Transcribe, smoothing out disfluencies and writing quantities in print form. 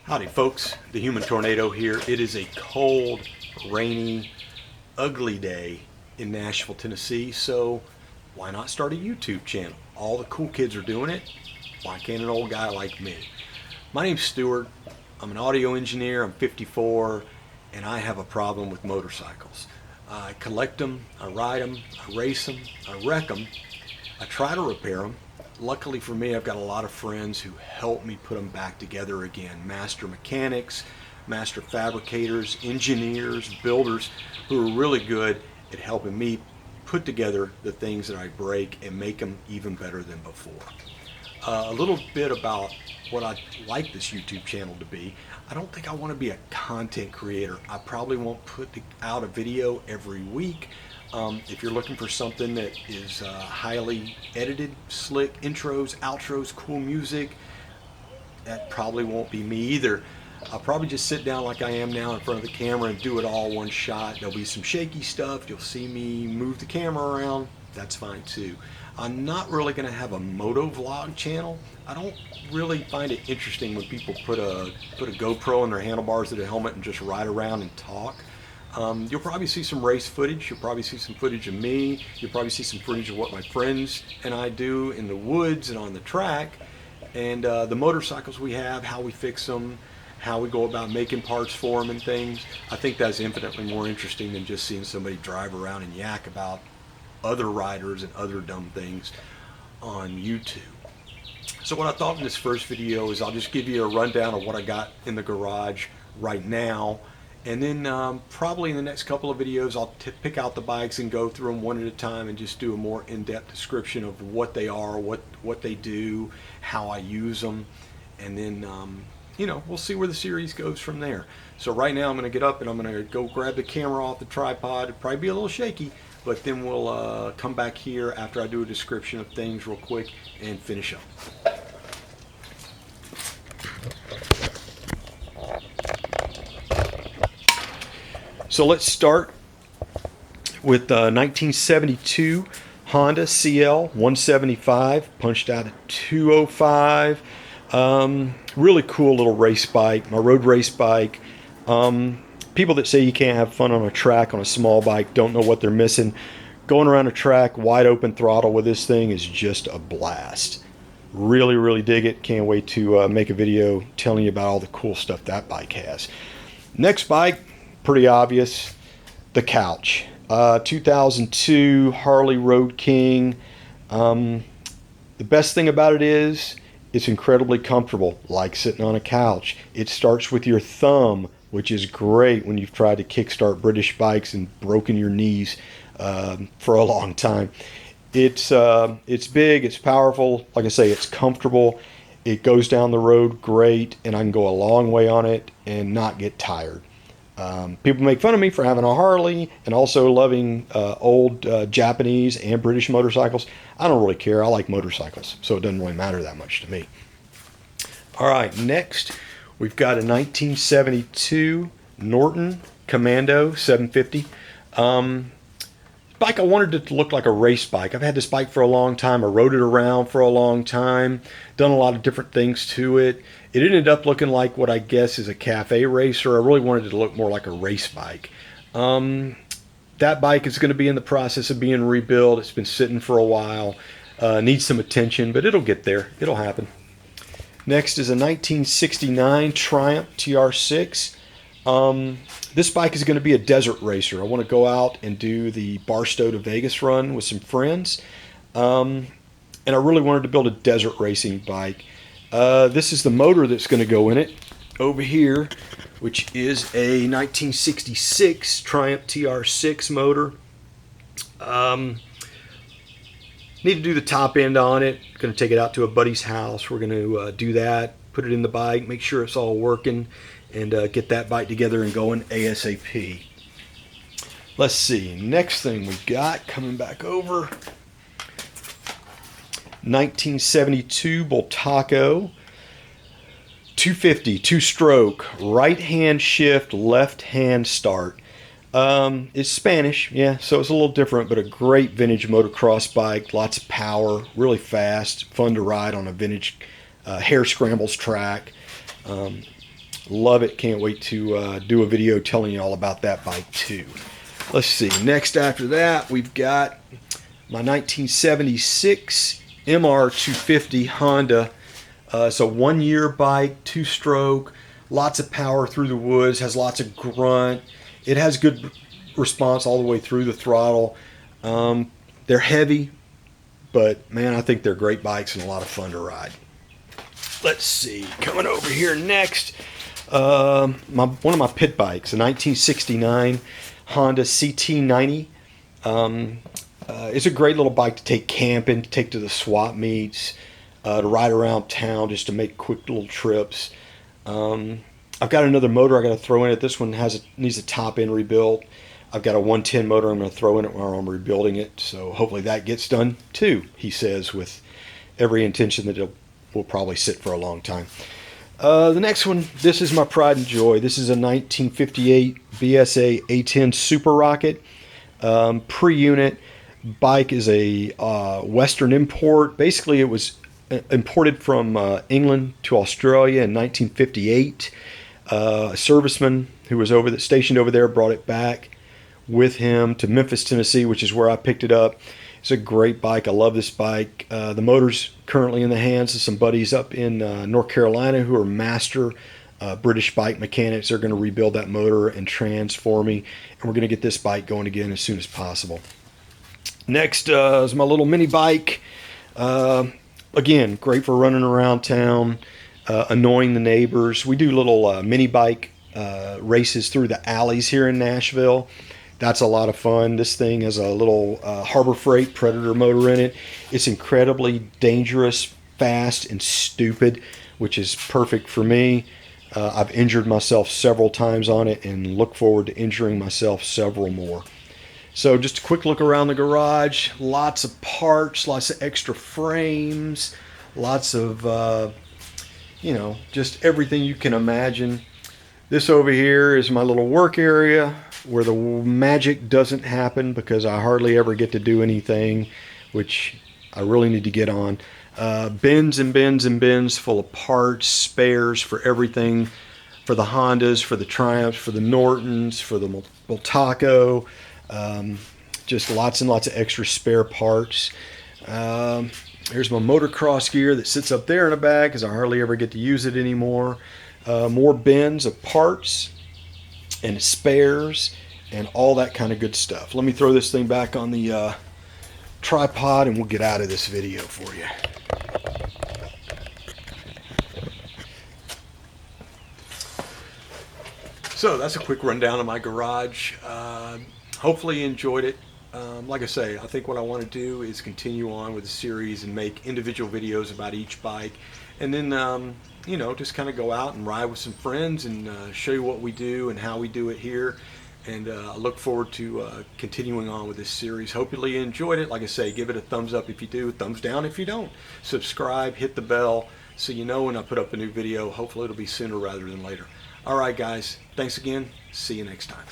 Howdy folks, the Human Tornado here. It is a cold, rainy, ugly day in Nashville, Tennessee, so why not start a YouTube channel? All the cool kids are doing it. Why can't an old guy like me? My name's Stuart. I'm an audio engineer. I'm 54, and I have a problem with motorcycles. I collect them, I ride them, I race them, I wreck them, I try to repair them. Luckily for me, I've got a lot of friends who help me put them back together again. Master mechanics, master fabricators, engineers, builders who are really good at helping me put together the things that I break and make them even better than before. A little bit about what I'd like this YouTube channel to be. I don't think I want to be a content creator. I probably won't put out a video every week. If you're looking for something that is highly edited, slick, intros, outros, cool music, that probably won't be me either. I'll probably just sit down like I am now in front of the camera and do it all one shot. There'll be some shaky stuff. You'll see me move the camera around. That's fine too. I'm not really going to have a moto vlog channel. I don't really find it interesting when people put a GoPro on their handlebars of the helmet and just ride around and talk. You'll probably see some race footage. You'll probably see some footage of me. You'll probably see some footage of what my friends and I do in the woods and on the track. And the motorcycles we have, how we fix them, how we go about making parts for them and things. I think that's infinitely more interesting than just seeing somebody drive around and yak about other riders and other dumb things on YouTube. So what I thought in this first video is I'll just give you a rundown of what I got in the garage right now. And then probably in the next couple of videos, I'll pick out the bikes and go through them one at a time and just do a more in-depth description of what they are, what they do, how I use them. And then, you know, we'll see where the series goes from there. So right now I'm going to get up and I'm going to go grab the camera off the tripod. It'll probably be a little shaky, but then we'll come back here after I do a description of things real quick and finish up. So let's start with 1972 Honda CL 175, punched out at 205. Really cool little race bike, my road race bike. People that say you can't have fun on a track on a small bike don't know what they're missing. Going around a track, wide open throttle with this thing is just a blast. Really, really dig it. Can't wait to make a video telling you about all the cool stuff that bike has. Next bike, pretty obvious, the couch. 2002 Harley Road King. The best thing about it is it's incredibly comfortable, like sitting on a couch. It starts with your thumb, which is great when you've tried to kickstart British bikes and broken your knees for a long time. It's big, it's powerful. Like I say, it's comfortable. It goes down the road great, and I can go a long way on it and not get tired. People make fun of me for having a Harley and also loving old Japanese and British motorcycles. I don't really care. I like motorcycles, so it doesn't really matter that much to me. All right, next we've got a 1972 Norton Commando 750. Bike I wanted it to look like a race bike. I've had this bike for a long time. I rode it around for a long time, done a lot of different things to it. It ended up looking like what I guess is a cafe racer. I really wanted it to look more like a race bike. That bike is going to be in the process of being rebuilt. It's been sitting for a while. Needs some attention, but it'll get there. It'll happen. Next is a 1969 Triumph TR6. This bike is going to be a desert racer. I want to go out and do the Barstow to Vegas run with some friends. And I really wanted to build a desert racing bike. This is the motor that's going to go in it over here, which is a 1966 Triumph TR6 motor. Need to do the top end on it. Going to take it out to a buddy's house. We're going to do that, put it in the bike, make sure it's all working, and get that bike together and going ASAP. Let's see, next thing we got coming back over, 1972 Bultaco 250, two-stroke, right-hand shift, left-hand start. It's Spanish, yeah, so it's a little different, but a great vintage motocross bike. Lots of power, really fast, fun to ride on a vintage hare scrambles track. Love it. Can't wait to do a video telling you all about that bike too. Let's see. Next after that, we've got my 1976 MR250 Honda. It's a 1-year bike, 2-stroke, lots of power through the woods, has lots of grunt. It has good response all the way through the throttle. They're heavy, but man, I think they're great bikes and a lot of fun to ride. Let's see, coming over here next, one of my pit bikes, a 1969 Honda CT90. It's a great little bike to take camping, to take to the swap meets, to ride around town, just to make quick little trips. I've got another motor I got to throw in it. This one needs a top end rebuilt. I've got a 110 motor I'm going to throw in it while I'm rebuilding it. So hopefully that gets done too, he says, with every intention that it will probably sit for a long time. The next one, this is my pride and joy. This is a 1958 BSA A10 Super Rocket. Pre-unit. Bike is a Western import. Basically, it was imported from England to Australia in 1958. A serviceman who was stationed over there brought it back with him to Memphis, Tennessee, which is where I picked it up. It's a great bike. I love this bike. The motor's currently in the hands of some buddies up in North Carolina who are master British bike mechanics. They're going to rebuild that motor and trans for me, and we're going to get this bike going again as soon as possible. Next is my little mini bike. Again, great for running around town, annoying the neighbors. We do little mini bike races through the alleys here in Nashville. That's a lot of fun. This thing has a little Harbor Freight Predator motor in it. It's incredibly dangerous, fast, and stupid, which is perfect for me. I've injured myself several times on it and look forward to injuring myself several more. So just a quick look around the garage. Lots of parts, lots of extra frames, lots of, just everything you can imagine. This over here is my little work area where the magic doesn't happen because I hardly ever get to do anything, which I really need to get on. Bins and bins and bins full of parts, spares for everything, for the Hondas, for the Triumphs, for the Nortons, for the Multaco. Just lots and lots of extra spare parts. Here's my motocross gear that sits up there in the back because I hardly ever get to use it anymore. More bins of parts and spares and all that kind of good stuff. Let me throw this thing back on the tripod and we'll get out of this video for you. So that's a quick rundown of my garage. Hopefully you enjoyed it. Like I say, I think what I want to do is continue on with the series and make individual videos about each bike, and then just kind of go out and ride with some friends and show you what we do and how we do it here. And I look forward to continuing on with this series. Hopefully you enjoyed it. Like I say, give it a thumbs up if you do, thumbs down if you don't. Subscribe, hit the bell so you know when I put up a new video. Hopefully it'll be sooner rather than later. All right, guys. Thanks again. See you next time.